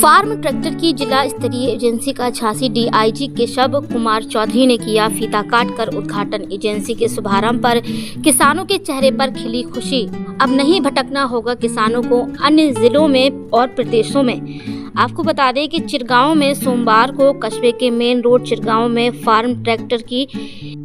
Farm tractor की जिला स्तरीय एजेंसी का झांसी डीआईजी केशव कुमार चौधरी ने किया फीता काटकर उद्घाटन। एजेंसी के शुभारंभ पर किसानों के चेहरे पर खिली खुशी। अब नहीं भटकना होगा किसानों को अन्य जिलों में और प्रदेशों में। आपको बता दें कि चिरगांव में सोमवार को कस्बे के मेन रोड चिरगांव में फार्म ट्रैक्टर की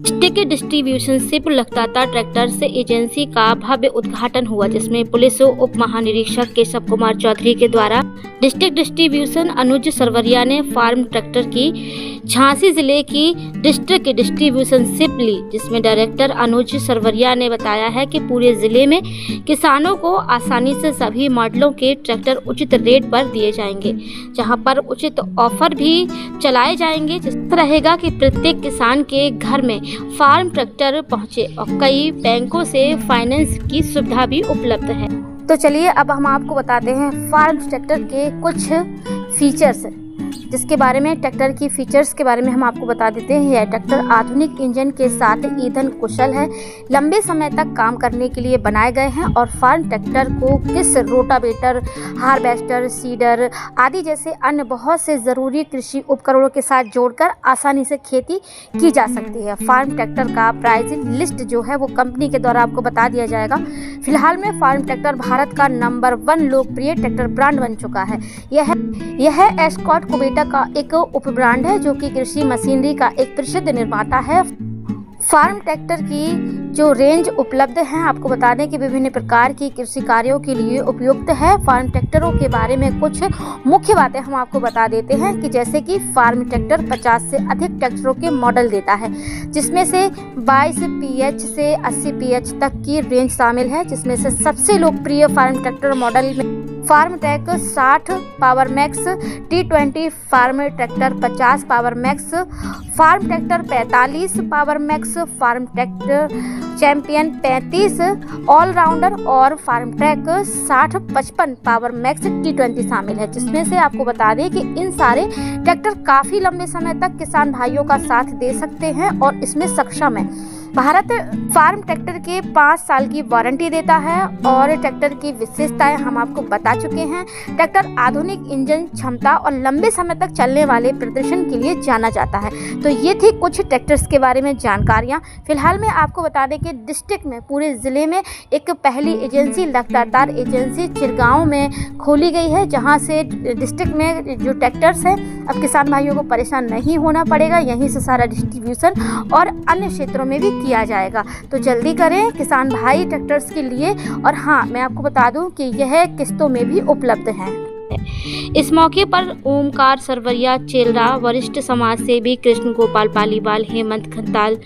स्टिक डिस्ट्रीब्यूशनशिप लगातार ट्रैक्टर से एजेंसी का भव्य उद्घाटन हुआ, जिसमें पुलिस उप महानिरीक्षक केशव कुमार चौधरी के द्वारा डिस्ट्रिक्ट डिस्ट्रीब्यूशन अनुज सरवरिया ने फार्म ट्रैक्टर की झांसी जिले की डिस्ट्रिक्ट डिस्ट्रीब्यूशनशिप ली, जिसमें डायरेक्टर अनुज सरवरिया ने बताया है कि पूरे जिले में किसानों को आसानी से सभी मॉडलों के ट्रैक्टर उचित रेट पर दिए जाएंगे, जहां पर उचित ऑफर भी चलाए जाएंगे। जिस रहेगा कि प्रत्येक किसान के घर में फार्म ट्रैक्टर पहुंचे और कई बैंकों से फाइनेंस की सुविधा भी उपलब्ध है। तो चलिए अब हम आपको बताते हैं फार्म ट्रैक्टर के कुछ फीचर्स, जिसके बारे में ट्रैक्टर की फीचर्स के बारे में हम आपको बता देते हैं। यह ट्रैक्टर आधुनिक इंजन के साथ ईंधन कुशल है, लंबे समय तक काम करने के लिए बनाए गए हैं और फार्म ट्रैक्टर को किस रोटावेटर, हार्वेस्टर, सीडर आदि जैसे अन्य बहुत से ज़रूरी कृषि उपकरणों के साथ जोड़कर आसानी से खेती की जा सकती है। फार्म ट्रैक्टर का प्राइसिंग लिस्ट जो है वो कंपनी के द्वारा आपको बता दिया जाएगा। फिलहाल में फार्म ट्रैक्टर भारत का नंबर 1 लोकप्रिय ट्रैक्टर ब्रांड बन चुका है। यह एस्कॉर्ट कुबेटा का एक उप ब्रांड है, जो कि कृषि मशीनरी का एक प्रसिद्ध निर्माता है। फार्म ट्रैक्टर की जो रेंज उपलब्ध है, आपको बता दें कि विभिन्न प्रकार की कृषि कार्यों के लिए उपयुक्त है। फार्म ट्रैक्टरों के बारे में कुछ मुख्य बातें हम आपको बता देते हैं कि जैसे कि फार्म ट्रैक्टर 50 से अधिक ट्रैक्टरों के मॉडल देता है, जिसमें से 22 पीएच से 80 पीएच तक की रेंज शामिल है, जिसमें से सबसे लोकप्रिय फार्म ट्रैक्टर मॉडल में Farmtrac 60 power max, T20 farm tractor 50 power max, farm tractor 45 power max, farm tractor champion 35 allrounder और Farmtrac 60-55 power max T20 शामिल है, जिसमें से आपको बता दें कि इन सारे ट्रैक्टर काफ़ी लंबे समय तक किसान भाइयों का साथ दे सकते हैं और इसमें सक्षम है। भारत फार्म ट्रैक्टर के 5 साल की वारंटी देता है और ट्रैक्टर की विशेषताएं हम आपको बता चुके हैं। ट्रैक्टर आधुनिक इंजन क्षमता और लंबे समय तक चलने वाले प्रदर्शन के लिए जाना जाता है। तो ये थी कुछ ट्रैक्टर्स के बारे में जानकारियां। फिलहाल में आपको बता दें कि डिस्ट्रिक्ट में पूरे ज़िले में एक पहली एजेंसी लगातार एजेंसी चिरगांव में खोली गई है, जहाँ से डिस्ट्रिक्ट में जो ट्रैक्टर्स हैं अब किसान भाइयों को परेशान नहीं होना पड़ेगा। यहीं से सारा डिस्ट्रीब्यूशन और अन्य क्षेत्रों में भी किया जाएगा। तो जल्दी करें किसान भाई ट्रैक्टर्स के लिए। और हाँ, मैं आपको बता दूं कि यह किस्तों में भी उपलब्ध है। इस मौके पर ओमकार सरवरिया चेलरा, वरिष्ठ समाज सेवी कृष्ण गोपाल पालीवाल, हेमंत खंताल,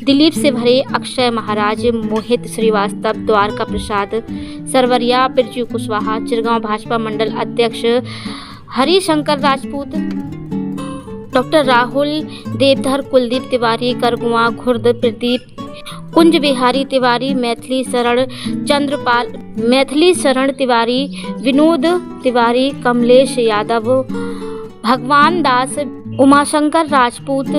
दिलीप से भरे, अक्षय महाराज, मोहित श्रीवास्तव, द्वारका प्रसाद सरवरिया, बिरजू कुशवाहा, चिरगांव भाजपा मंडल अध्यक्ष हरिशंकर राजपूत, डॉक्टर राहुल देवधर, कुलदीप तिवारी, करगुआ खुर्द, प्रदीप, कुंज बिहारी तिवारी, मैथिली शरण तिवारी, विनोद तिवारी, कमलेश यादव, भगवान दास, उमाशंकर राजपूत,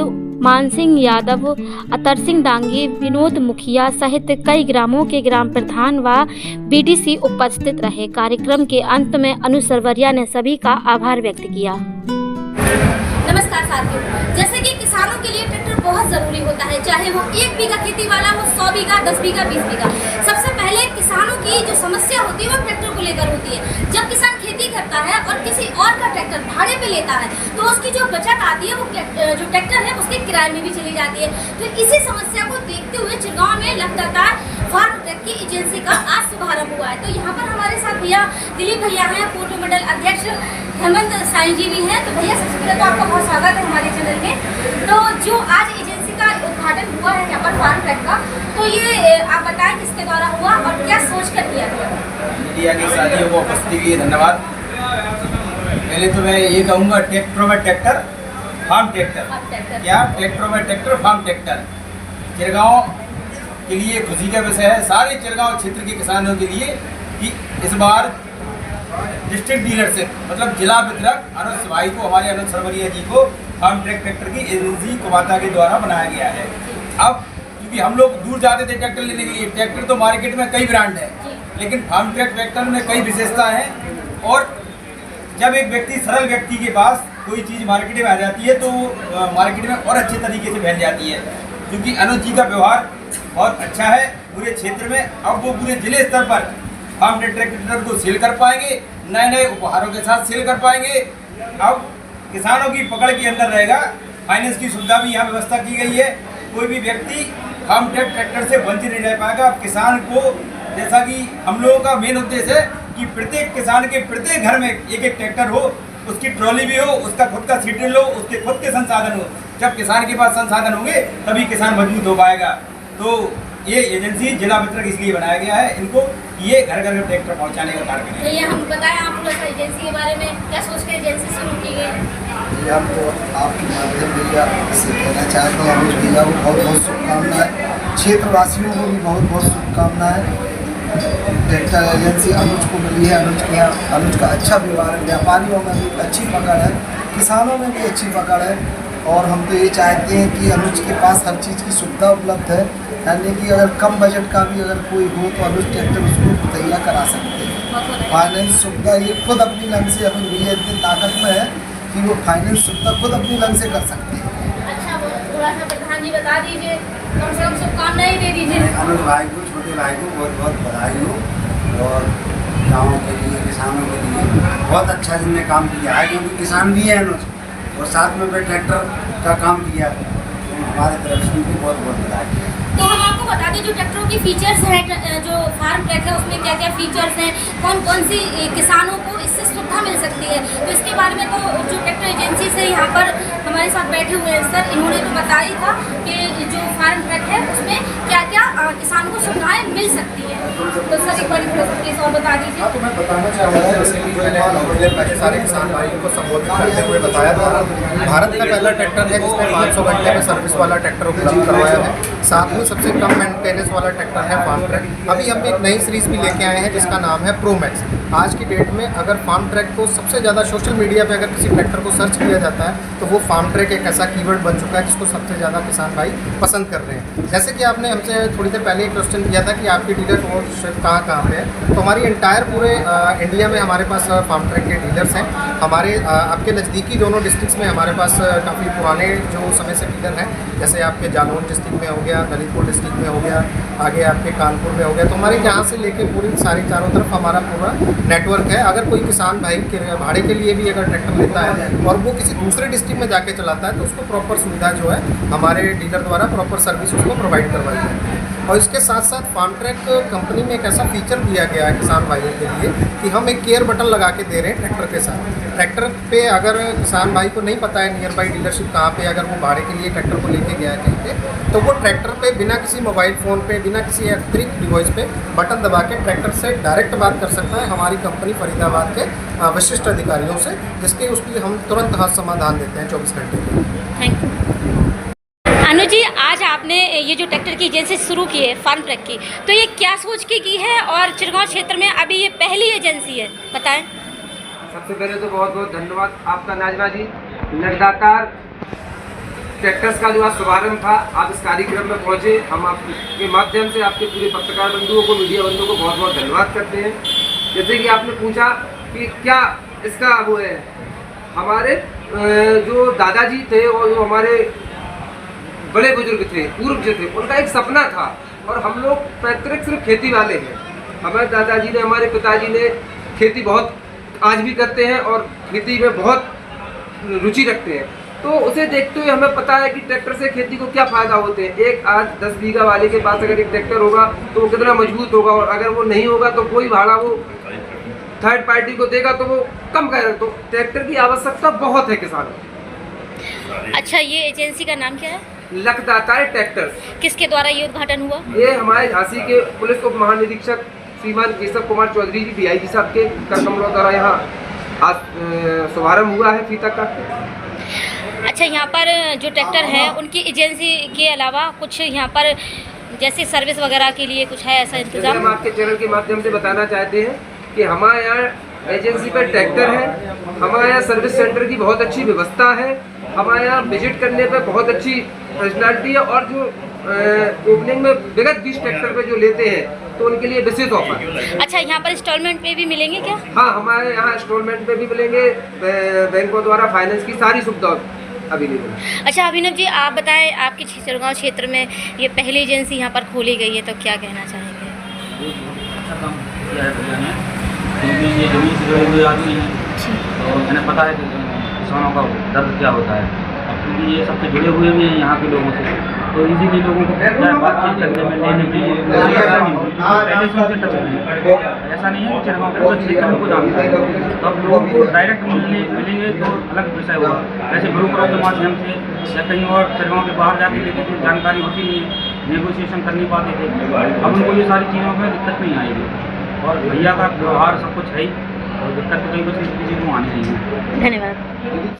मानसिंह यादव, अतर सिंह डांगी, विनोद मुखिया सहित कई ग्रामों के ग्राम प्रधान व बीडीसी उपस्थित रहे। कार्यक्रम के अंत में अनुज सरवरिया ने सभी का आभार व्यक्त किया। नमस्कार साथियों, जैसे कि किसानों के लिए ट्रैक्टर बहुत ज़रूरी होता है, चाहे वो 1 बीघा खेती वाला हो, 100 बीघा, 10 बीघा, 20 बीघा। सबसे पहले किसानों की जो समस्या होती है वो ट्रैक्टर को लेकर होती है। जब किसान खेती करता है और किसी और का ट्रैक्टर भाड़े पे लेता है तो उसकी जो बचत आती है वो जो ट्रैक्टर है उसके किराए में भी चली जाती है। तो इसी समस्या को देखते हुए चिरगांव में लगातार फार्म ट्रैक की एजेंसी का आज शुभारंभ हुआ है। तो यहाँ पर हमारे साथ भैया दिलीप भैया हैं, पूर्व मंडल अध्यक्ष हेमंत साईं जी भी हैं। तो भैया सबसे पहले तो आपका बहुत स्वागत है हमारे चैनल में। तो जो आज एजेंसी का उद्घाटन हुआ है यहाँ पर फार्म ट्रैक का, तो ये आप बताएं किसके द्वारा हुआ और क्या सोच कर किया गया? मीडिया के साथियों को उपस्थिति के लिए धन्यवाद। पहले तो मैं ये कहूँगा ट्रैक्टर में ट्रैक्टर, फार्म ट्रैक्टर, क्या ट्रैक्टर में ट्रैक्टर, फार्म ट्रैक्टर चिरगांव के लिए खुशी का विषय है, सारे चिरगांव क्षेत्र के किसानों के लिए कि इस बार डिस्ट्रिक्ट डीलरशिप मतलब जिला वितरक अनुज भाई को, हमारे अनुज सरवरिया जी को फार्म ट्रैक्टर की एजेंसी कुमाता के द्वारा बनाया गया है। अब क्योंकि हम लोग दूर जाते थे ट्रैक्टर लेने के लिए, ट्रैक्टर तो मार्केट में कई ब्रांड है, लेकिन फार्म ट्रैक्टर में कई विशेषता हैं और जब एक व्यक्ति सरल व्यक्ति के पास कोई चीज़ मार्केट में आ जाती है तो मार्केट में और अच्छे तरीके से फैल जाती है, क्योंकि अनुज जी का व्यवहार बहुत अच्छा है पूरे क्षेत्र में। अब वो पूरे जिले स्तर पर फार्म ट्रैक्टर को सेल कर पाएंगे, नए नए उपहारों के साथ सेल कर पाएंगे। अब किसानों की पकड़ के अंदर रहेगा, फाइनेंस की सुविधा भी यहाँ व्यवस्था की गई है। कोई भी व्यक्ति फार्म ट्रैक्टर से वंचित नहीं रह पाएगा। अब किसान को, जैसा कि हम लोगों का मेन उद्देश्य है कि प्रत्येक किसान के प्रत्येक घर में एक एक ट्रैक्टर हो, उसकी ट्रॉली भी हो, उसका खुद का सीडल हो, उसके खुद के संसाधन हो। जब किसान के पास संसाधन होंगे तभी किसान मजबूत हो पाएगा। तो ये एजेंसी जिला वितरक इसलिए बनाया गया है, इनको ये घर घर में ट्रैक्टर पहुंचाने का कार्य करें। ये हम बताएं आप लोग एजेंसी के बारे में क्या सोच के एजेंसी शुरू की गई है? ये हम तो आपके माध्यम भैया से कहना चाहते हैं, अनुज भैया को बहुत बहुत शुभकामनाएं, क्षेत्रवासियों को भी बहुत बहुत शुभकामनाएं। ट्रैक्टर एजेंसी अनुज को मिली है, अनुज के यहाँ अनुज का अच्छा व्यवहार है, व्यापारियों में भी अच्छी पकड़ है, किसानों में भी अच्छी पकड़ है। और हम तो ये चाहते हैं कि अनुज के पास हर चीज़ की सुविधा उपलब्ध है, यानी कि अगर कम बजट का भी अगर कोई हो तो अनुज ट्रैक्टर उसको मुहैया करा सकते हैं। फाइनेंस सुविधा ये खुद अपनी ढंग से, अनुज भैया इतनी ताकत में है कि वो फाइनेंस सुविधा खुद अपनी ढंग से कर सकते हैं। अच्छा, वो थोड़ा सा प्रधान जी बता दीजिए, कम से कम शुभकामनाएं दे दीजिए। अनुज भाई को, छोटे भाई को बहुत बहुत बधाई हो, और गाँव के लिए, किसानों के लिए बहुत अच्छा जिनने काम किया है, क्योंकि किसान भी है अनुज, और साथ में भी ट्रैक्टर का काम किया है। तो हमारे तरफ से उनको बहुत बहुत बधाई। तो हम आपको बता दें जो ट्रैक्टरों की फीचर्स हैं, जो फार्म ट्रैक है उसमें क्या क्या फीचर्स हैं, कौन कौन सी किसानों को इससे सुविधा मिल सकती है, तो इसके बारे में तो जो ट्रैक्टर एजेंसी से यहाँ पर हमारे साथ बैठे हुए हैं सर, इन्होंने तो बताया था कि जो फार्म ट्रैक है उसमें क्या क्या किसानों को सुविधाएँ मिल सकती है। तो सर एक बार थोड़ा सा प्लीज़ और बता दीजिए। हाँ, तो मैं बताना चाहूँगा, जैसे कि मैंने पहले सारे किसान भाइयों को संबोधित करते हुए बताया था, भारत का पहला ट्रैक्टर है जिसमें 500 घंटे में सर्विस वाला ट्रैक्टर उपलब्ध करवाया है। साथ में सबसे कम मेंटेनेंस वाला ट्रैक्टर है फार्म ट्रैक। अभी हम एक नई सीरीज़ भी लेके आए हैं जिसका नाम है प्रो मैक्स। आज की डेट में अगर फार्म ट्रैक को सबसे ज़्यादा सोशल मीडिया पे अगर किसी ट्रैक्टर को सर्च किया जाता है तो वो फार्म ट्रैक एक ऐसा कीवर्ड बन चुका है जिसको सबसे ज़्यादा किसान भाई पसंद कर रहे हैं। जैसे कि आपने हमसे थोड़ी देर पहले एक क्वेश्चन किया था कि आपके डीलर कहाँ पे है, तो हमारी एंटायर पूरे इंडिया में हमारे पास फार्म ट्रैक के डीलर्स हैं। हमारे आपके नज़दीकी दोनों डिस्ट्रिक्ट्स में हमारे पास काफ़ी पुराने जो समय से डीलर हैं, जैसे आपके जालौन डिस्ट्रिक्ट में हो गया, ललितपुर डिस्ट्रिक्ट में हो गया, आगे आपके कानपुर में हो गया। तो हमारे यहाँ से लेके पूरी सारी चारों तरफ हमारा पूरा नेटवर्क है। अगर कोई किसान भाई के भाड़े के लिए भी अगर ट्रैक्टर लेता है और वो किसी दूसरे डिस्ट्रिक्ट में जाके चलाता है तो उसको प्रॉपर सुविधा जो है हमारे डीलर द्वारा प्रॉपर सर्विस उसको प्रोवाइड करवाई जाती है। और इसके साथ साथ फार्म ट्रैक कंपनी में एक ऐसा फीचर दिया गया है किसान भाइयों के लिए कि हम एक केयर बटन लगा के दे रहे हैं ट्रैक्टर के साथ। ट्रैक्टर पे अगर किसान भाई को नहीं पता है नियर बाई डीलरशिप कहाँ पे, अगर वो भाड़े के लिए ट्रैक्टर को लेके गया है कहीं पे, तो वो ट्रैक्टर पे बिना किसी मोबाइल फ़ोन पे, बिना किसी अतिरिक्त डिवाइस पे बटन दबा के ट्रैक्टर से डायरेक्ट बात कर सकता है हमारी कंपनी फरीदाबाद के विशिष्ट अधिकारियों से, जिसके उसकी हम तुरंत हर समाधान देते हैं 24 घंटे में। Thank you. अनुज जी, आज आपने ये जो ट्रैक्टर की एजेंसी शुरू की है फार्म ट्रैक की, तो ये क्या सोच के की है और चिरगांव क्षेत्र में अभी ये पहली एजेंसी है, बताएं। सबसे पहले तो बहुत बहुत धन्यवाद आपका नाजमा जी। लगातार ट्रैक्टर्स का जो आज शुभारंभ था, आप इस कार्यक्रम में पहुंचे, हम आपके माध्यम से आपके पूरे पत्रकार बंधुओं को, मीडिया बंधुओं को बहुत बहुत धन्यवाद करते हैं। जैसे कि आपने पूछा कि क्या इसका वो है, हमारे जो दादाजी थे और जो हमारे बड़े बुजुर्ग थे, पूर्व जो थे, उनका एक सपना था, और हम लोग पैतृक सिर्फ खेती वाले हैं। हमारे दादाजी ने, हमारे पिताजी ने खेती बहुत आज भी करते हैं और खेती में बहुत रुचि रखते हैं। तो उसे देखते हुए हमें पता है कि ट्रैक्टर से खेती को क्या फ़ायदा होते हैं। एक आज 10 बीघा वाले के पास अगर एक ट्रैक्टर होगा तो वो कितना मजबूत होगा, और अगर वो नहीं होगा तो कोई भाड़ा वो थर्ड पार्टी को देगा तो वो कम करेगा। तो ट्रैक्टर की आवश्यकता बहुत है किसानों। अच्छा, ये एजेंसी का नाम क्या है? लखदाता ट्रैक्टर्स। किसके द्वारा ये उद्घाटन हुआ? ये हमारे झांसी के पुलिस उप महानिरीक्षक श्रीमान केशव कुमार चौधरी जी DIG साहब के करकमलों द्वारा यहाँ आज शुभारम्भ हुआ है फीता का। अच्छा, यहाँ पर जो ट्रैक्टर है उनकी एजेंसी के अलावा कुछ यहाँ पर जैसे सर्विस वगैरह के लिए कुछ है ऐसा इंतजाम? हम आपके चैनल के माध्यम से बताना चाहते हैं कि हमारे यहाँ एजेंसी पर ट्रैक्टर है, हमारे यहाँ सर्विस सेंटर की बहुत अच्छी व्यवस्था है, हमारे यहाँ विजिट करने पर बहुत अच्छी पर्सनालिटी है, और जो ओपनिंग में विगत 20 ट्रैक्टर पे जो लेते हैं तो उनके लिए विशेष ऑफर। अच्छा, यहाँ पर इंस्टॉलमेंट पे भी मिलेंगे क्या? हाँ, हमारे यहाँ इंस्टॉलमेंट पे भी मिलेंगे, बैंकों द्वारा फाइनेंस की सारी सुविधा अवेलेबल है। अच्छा अभिनव जी, आप बताएं, आपके चिरगांव क्षेत्र में ये पहली एजेंसी यहाँ पर खोली गई है, तो क्या कहना चाहेंगे? अच्छा काम किया है भैया ने, क्योंकि ये जमीन से जुड़े हुए आदमी हैं तो मैंने पता है कि किसानों का दर्द क्या होता है। अब क्योंकि ये सबसे जुड़े हुए भी हैं यहाँ के लोगों से, तो इसीलिए लोगों को क्या है बातचीत करने में लेने की पहले से उनसे टच में। ऐसा नहीं है कि चिरगांव के लोग क्षेत्र में को जानते हैं, तो अब लोगों को डायरेक्ट मिलेंगे तो अलग विषय होगा। जैसे ब्रोकरों के माध्यम से या कहीं और चिरगांव के बाहर जाके लेते थे, जानकारी होती नहीं है, नेगोशिएशन कर नहीं पाते थे। अब उनको ये सारी चीज़ों में दिक्कत नहीं आएगी और भैया का व्यवहार सब कुछ है ही, और दिक्कत तो कहीं कुछ किसी को आनी नहीं है। धन्यवाद।